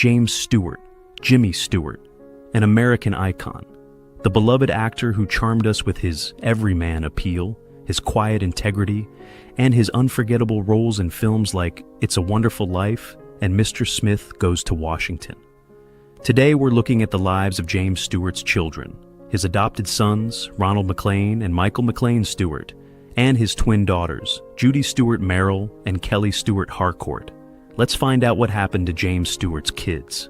James Stewart, Jimmy Stewart, an American icon. The beloved actor who charmed us with his everyman appeal, his quiet integrity, and his unforgettable roles in films like It's a Wonderful Life and Mr. Smith Goes to Washington. Today we're looking at the lives of James Stewart's children, his adopted sons, Ronald McLean and Michael McLean Stewart, and his twin daughters, Judy Stewart Merrill and Kelly Stewart Harcourt. Let's find out what happened to James Stewart's kids.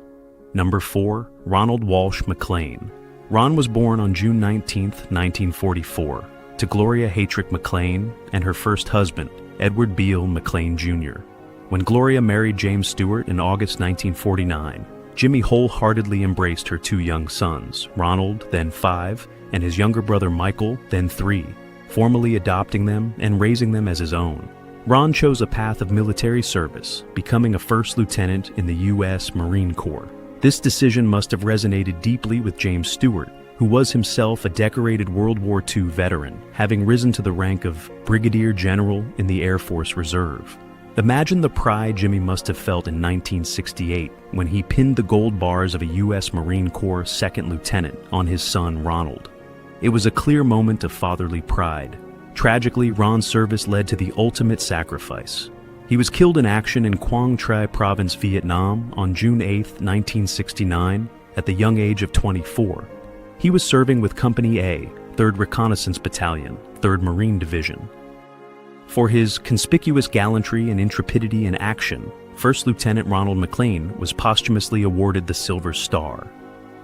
Number 4, Ronald Walsh McLean. Ron was born on June 19, 1944, to Gloria Haytrick McLean and her first husband, Edward Beale McLean Jr. When Gloria married James Stewart in August 1949, Jimmy wholeheartedly embraced her two young sons, Ronald, then 5, and his younger brother Michael, then 3, formally adopting them and raising them as his own. Ron chose a path of military service, becoming a first lieutenant in the U.S. Marine Corps. This decision must have resonated deeply with James Stewart, who was himself a decorated World War II veteran, having risen to the rank of Brigadier General in the Air Force Reserve. Imagine the pride Jimmy must have felt in 1968 when he pinned the gold bars of a U.S. Marine Corps second lieutenant on his son Ronald. It was a clear moment of fatherly pride. Tragically, Ron's service led to the ultimate sacrifice. He was killed in action in Quang Tri Province, Vietnam on June 8, 1969, at the young age of 24. He was serving with Company A, 3rd Reconnaissance Battalion, 3rd Marine Division. For his conspicuous gallantry and intrepidity in action, First Lieutenant Ronald McLean was posthumously awarded the Silver Star.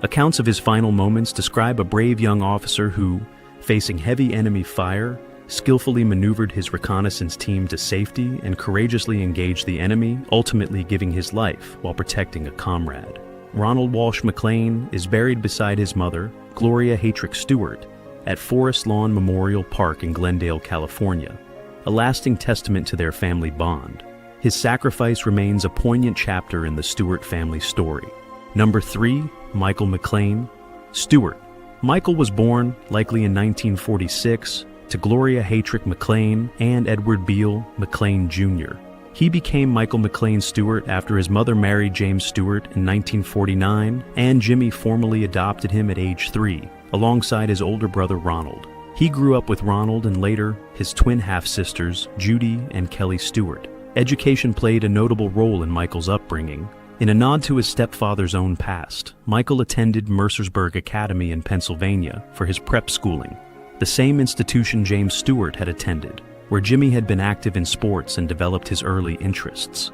Accounts of his final moments describe a brave young officer who, facing heavy enemy fire, skillfully maneuvered his reconnaissance team to safety and courageously engaged the enemy, ultimately giving his life while protecting a comrade. Ronald Walsh McLean is buried beside his mother, Gloria Haytrick Stewart, at Forest Lawn Memorial Park in Glendale, California, a lasting testament to their family bond. His sacrifice remains a poignant chapter in the Stewart family story. Number 3, Michael McLean Stewart. Michael was born, likely in 1946, to Gloria Haytrick McLean and Edward Beale McLean Jr. He became Michael McLean Stewart after his mother married James Stewart in 1949, and Jimmy formally adopted him at age 3, alongside his older brother Ronald. He grew up with Ronald and later his twin half-sisters, Judy and Kelly Stewart. Education played a notable role in Michael's upbringing. In a nod to his stepfather's own past, Michael attended Mercersburg Academy in Pennsylvania for his prep schooling, the same institution James Stewart had attended, where Jimmy had been active in sports and developed his early interests.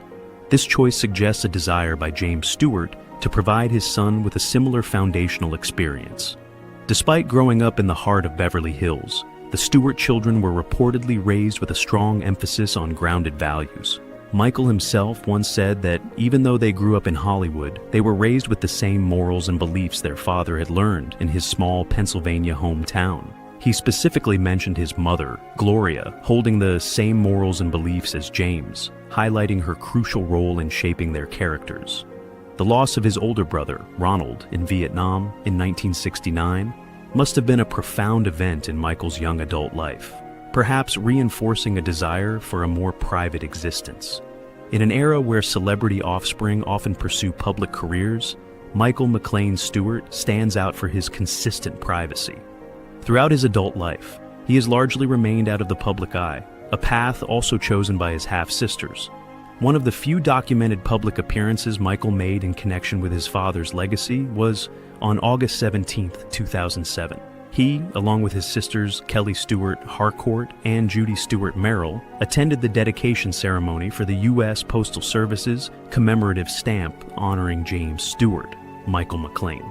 This choice suggests a desire by James Stewart to provide his son with a similar foundational experience. Despite growing up in the heart of Beverly Hills, the Stewart children were reportedly raised with a strong emphasis on grounded values. Michael himself once said that even though they grew up in Hollywood, they were raised with the same morals and beliefs their father had learned in his small Pennsylvania hometown. He specifically mentioned his mother, Gloria, holding the same morals and beliefs as James, highlighting her crucial role in shaping their characters. The loss of his older brother, Ronald, in Vietnam in 1969 must have been a profound event in Michael's young adult life, perhaps reinforcing a desire for a more private existence. In an era where celebrity offspring often pursue public careers, Michael McLean Stewart stands out for his consistent privacy. Throughout his adult life, he has largely remained out of the public eye, a path also chosen by his half-sisters. One of the few documented public appearances Michael made in connection with his father's legacy was on August 17, 2007. He, along with his sisters Kelly Stewart Harcourt and Judy Stewart Merrill, attended the dedication ceremony for the U.S. Postal Service's commemorative stamp honoring James Stewart, Michael McLean.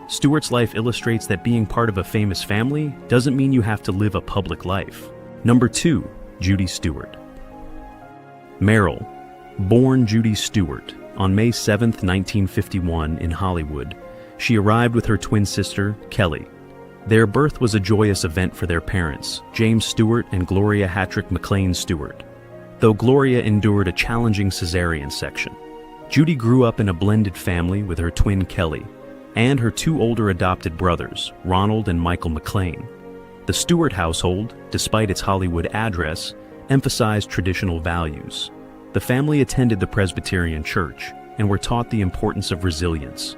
Stewart's life illustrates that being part of a famous family doesn't mean you have to live a public life. Number 2, Judy Stewart. Merrill. Born Judy Stewart on May 7, 1951 in Hollywood, she arrived with her twin sister, Kelly. Their birth was a joyous event for their parents, James Stewart and Gloria Haytrick McLean Stewart, though Gloria endured a challenging cesarean section. Judy grew up in a blended family with her twin Kelly and her two older adopted brothers, Ronald and Michael McLean. The Stewart household, despite its Hollywood address, emphasized traditional values. The family attended the Presbyterian Church, and were taught the importance of resilience.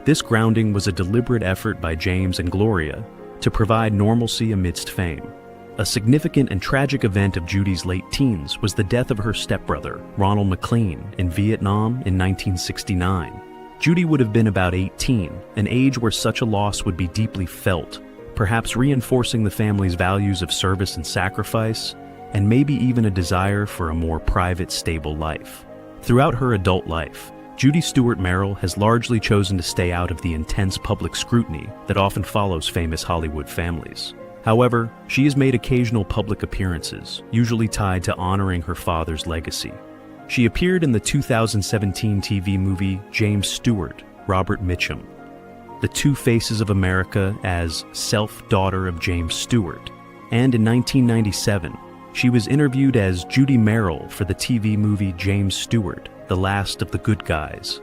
This grounding was a deliberate effort by James and Gloria to provide normalcy amidst fame. A significant and tragic event of Judy's late teens was the death of her stepbrother, Ronald McLean, in Vietnam in 1969. Judy would have been about 18, an age where such a loss would be deeply felt, perhaps reinforcing the family's values of service and sacrifice, and maybe even a desire for a more private, stable life. Throughout her adult life, Judy Stewart Merrill has largely chosen to stay out of the intense public scrutiny that often follows famous Hollywood families. However, she has made occasional public appearances, usually tied to honoring her father's legacy. She appeared in the 2017 TV movie James Stewart, Robert Mitchum, The Two Faces of America as self-daughter of James Stewart, and in 1997, she was interviewed as Judy Merrill for the TV movie James Stewart, The Last of the Good Guys.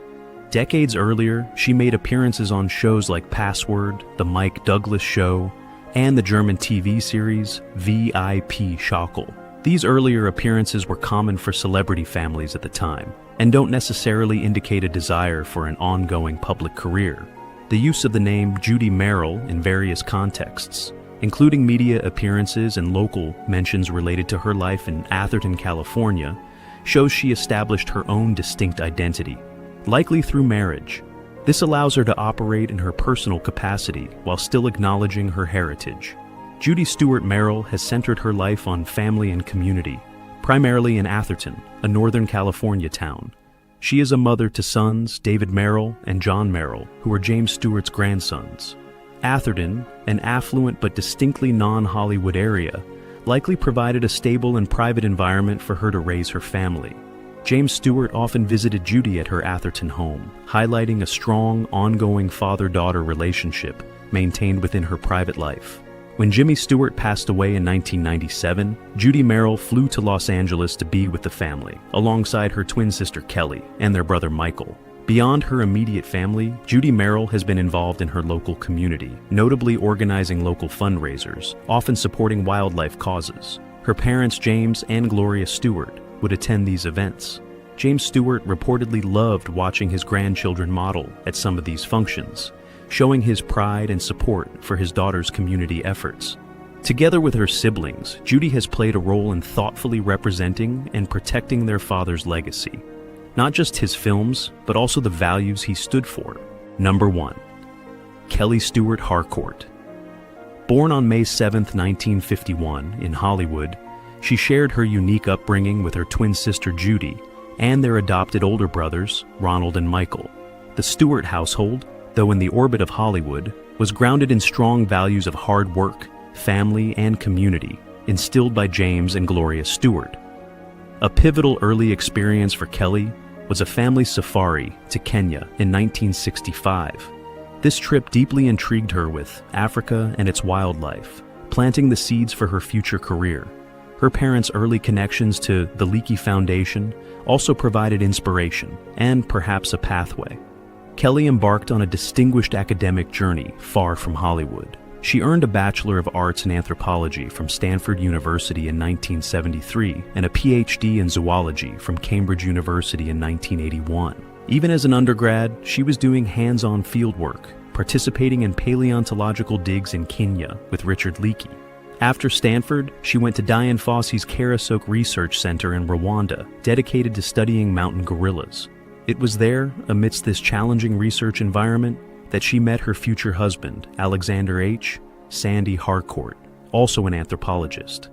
Decades earlier, she made appearances on shows like Password, The Mike Douglas Show, and the German TV series VIP Schaukel. These earlier appearances were common for celebrity families at the time, and don't necessarily indicate a desire for an ongoing public career. The use of the name Judy Merrill in various contexts, including media appearances and local mentions related to her life in Atherton, California, shows she established her own distinct identity, likely through marriage. This allows her to operate in her personal capacity while still acknowledging her heritage. Judy Stewart Merrill has centered her life on family and community, primarily in Atherton, a Northern California town. She is a mother to sons David Merrill and John Merrill, who are James Stewart's grandsons. Atherton, an affluent but distinctly non-Hollywood area, likely provided a stable and private environment for her to raise her family. James Stewart often visited Judy at her Atherton home, highlighting a strong, ongoing father-daughter relationship maintained within her private life. When Jimmy Stewart passed away in 1997, Judy Merrill flew to Los Angeles to be with the family, alongside her twin sister Kelly and their brother Michael. Beyond her immediate family, Judy Merrill has been involved in her local community, notably organizing local fundraisers, often supporting wildlife causes. Her parents, James and Gloria Stewart, would attend these events. James Stewart reportedly loved watching his grandchildren model at some of these functions, showing his pride and support for his daughter's community efforts. Together with her siblings, Judy has played a role in thoughtfully representing and protecting their father's legacy. Not just his films, but also the values he stood for. Number 1. Kelly Stewart Harcourt. Born on May 7, 1951, in Hollywood, she shared her unique upbringing with her twin sister Judy and their adopted older brothers, Ronald and Michael. The Stewart household, though in the orbit of Hollywood, was grounded in strong values of hard work, family, and community, instilled by James and Gloria Stewart. A pivotal early experience for Kelly was a family safari to Kenya in 1965. This trip deeply intrigued her with Africa and its wildlife, planting the seeds for her future career. Her parents' early connections to the Leakey Foundation also provided inspiration and perhaps a pathway. Kelly embarked on a distinguished academic journey far from Hollywood. She earned a Bachelor of Arts in Anthropology from Stanford University in 1973 and a PhD in Zoology from Cambridge University in 1981. Even as an undergrad, she was doing hands-on fieldwork, participating in paleontological digs in Kenya with Richard Leakey. After Stanford, she went to Dian Fossey's Karasok Research Center in Rwanda, dedicated to studying mountain gorillas. It was there, amidst this challenging research environment, that she met her future husband, Alexander H. Sandy Harcourt, also an anthropologist.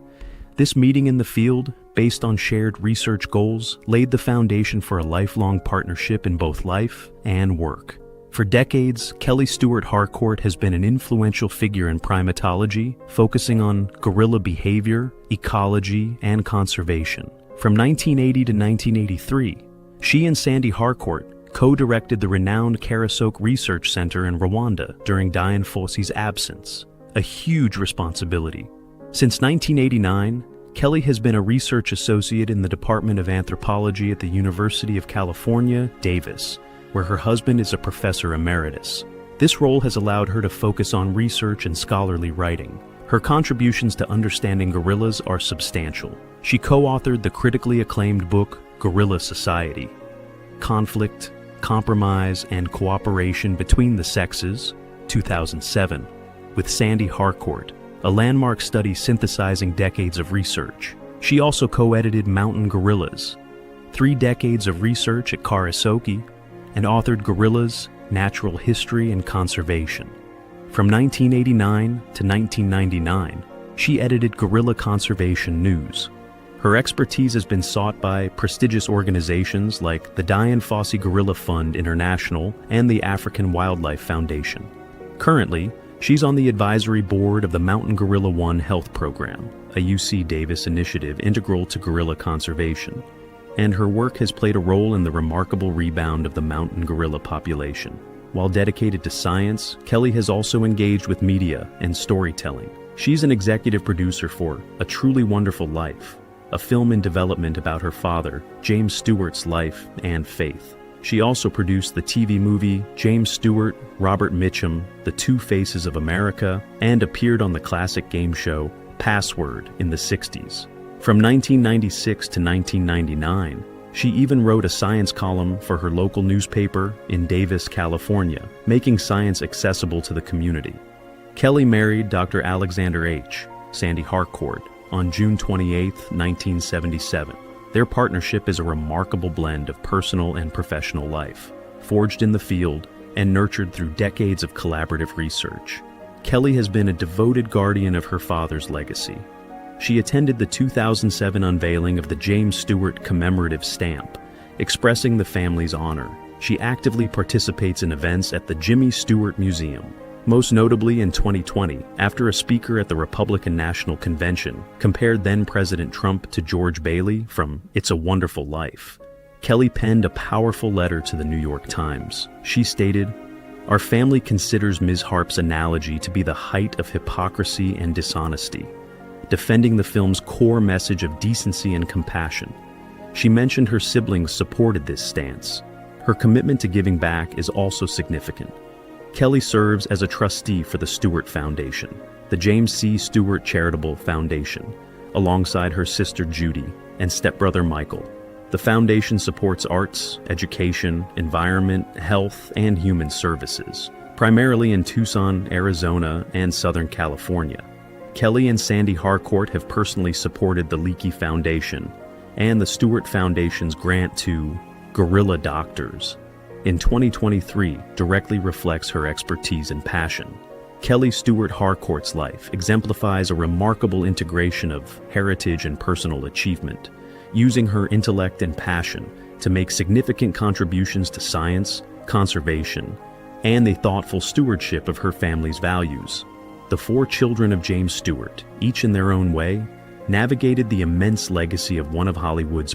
This meeting in the field, based on shared research goals, laid the foundation for a lifelong partnership in both life and work. For decades, Kelly Stewart Harcourt has been an influential figure in primatology, focusing on gorilla behavior, ecology, and conservation. From 1980 to 1983, she and Sandy Harcourt co-directed the renowned Karasok Research Center in Rwanda during Dian Fossey's absence, a huge responsibility. Since 1989, Kelly has been a research associate in the Department of Anthropology at the University of California, Davis, where her husband is a professor emeritus. This role has allowed her to focus on research and scholarly writing. Her contributions to understanding gorillas are substantial. She co-authored the critically acclaimed book, Gorilla Society: Conflict, Compromise and Cooperation Between the Sexes, 2007, with Sandy Harcourt, a landmark study synthesizing decades of research. She also co-edited Mountain Gorillas, 3 decades of research at Karasoke, and authored Gorillas, Natural History and Conservation. From 1989 to 1999, she edited Gorilla Conservation News. Her expertise has been sought by prestigious organizations like the Dian Fossey Gorilla Fund International and the African Wildlife Foundation. Currently, she's on the advisory board of the Mountain Gorilla One Health Program, a UC Davis initiative integral to gorilla conservation, and her work has played a role in the remarkable rebound of the mountain gorilla population. While dedicated to science, Kelly has also engaged with media and storytelling. She's an executive producer for A Truly Wonderful Life, a film in development about her father, James Stewart's life and faith. She also produced the TV movie James Stewart, Robert Mitchum, The Two Faces of America, and appeared on the classic game show Password in the 60s. From 1996 to 1999, she even wrote a science column for her local newspaper in Davis, California, making science accessible to the community. Kelly married Dr. Alexander H. Sandy Harcourt on June 28, 1977. Their partnership is a remarkable blend of personal and professional life, forged in the field and nurtured through decades of collaborative research. Kelly has been a devoted guardian of her father's legacy. She attended the 2007 unveiling of the James Stewart commemorative stamp, expressing the family's honor. She actively participates in events at the Jimmy Stewart Museum, most notably in 2020, after a speaker at the Republican National Convention compared then-President Trump to George Bailey from It's a Wonderful Life. Kelly penned a powerful letter to the New York Times. She stated, "Our family considers Ms. Harp's analogy to be the height of hypocrisy and dishonesty, defending the film's core message of decency and compassion." She mentioned her siblings supported this stance. Her commitment to giving back is also significant. Kelly serves as a trustee for the Stewart Foundation, the James C. Stewart Charitable Foundation, alongside her sister Judy and stepbrother Michael. The foundation supports arts, education, environment, health, and human services, primarily in Tucson, Arizona, and Southern California. Kelly and Sandy Harcourt have personally supported the Leakey Foundation and the Stewart Foundation's grant to Gorilla Doctors in 2023 directly reflects her expertise and passion. Kelly Stewart Harcourt's life exemplifies a remarkable integration of heritage and personal achievement, using her intellect and passion to make significant contributions to science, conservation, and the thoughtful stewardship of her family's values. The 4 children of James Stewart, each in their own way, navigated the immense legacy of one of Hollywood's